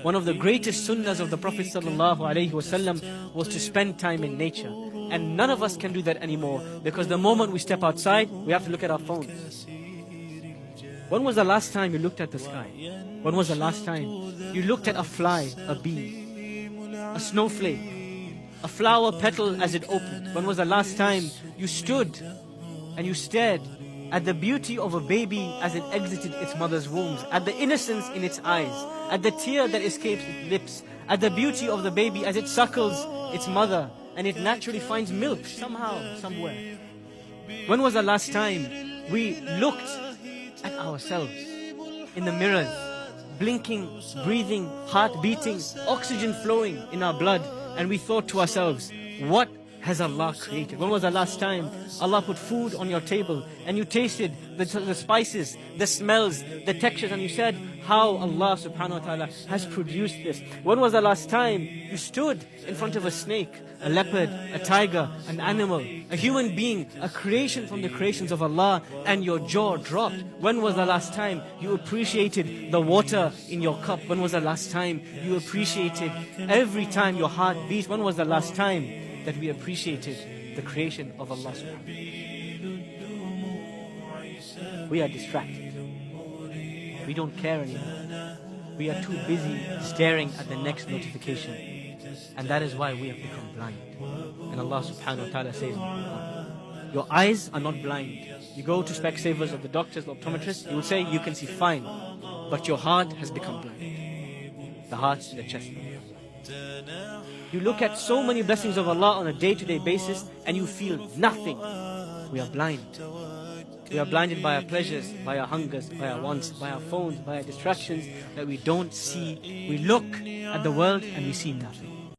One of the greatest sunnahs of the Prophet ﷺ was to spend time in nature. And none of us can do that anymore, because the moment we step outside, we have to look at our phones. When was the last time you looked at the sky? When was the last time you looked at a fly, a bee, a snowflake, a flower petal as it opened? When was the last time you stood and you stared at the beauty of a baby as it exited its mother's womb, at the innocence in its eyes, at the tear that escapes its lips, at the beauty of the baby as it suckles its mother and it naturally finds milk somehow, somewhere? When was the last time we looked at ourselves in the mirrors, blinking, breathing, heart beating, oxygen flowing in our blood, and we thought to ourselves, what has Allah created? When was the last time Allah put food on your table and you tasted the spices, the smells, the textures, and you said how Allah subhanahu wa ta'ala has produced this? When was the last time you stood in front of a snake, a leopard, a tiger, an animal, a human being, a creation from the creations of Allah, and your jaw dropped? When was the last time you appreciated the water in your cup? When was the last time you appreciated every time your heart beats? When was the last time that we appreciated the creation of Allah subhanahu wa ta'ala? We are distracted. We don't care anymore. We are too busy staring at the next notification. And that is why we have become blind. And Allah subhanahu wa ta'ala says, your eyes are not blind. You go to Specsavers or the doctors, the optometrists, he will say you can see fine, but your heart has become blind. The heart's in the chest. You look at so many blessings of Allah on a day-to-day basis and you feel nothing. We are blind. We are blinded by our pleasures, by our hungers, by our wants, by our phones, by our distractions that we don't see. We look at the world and we see nothing.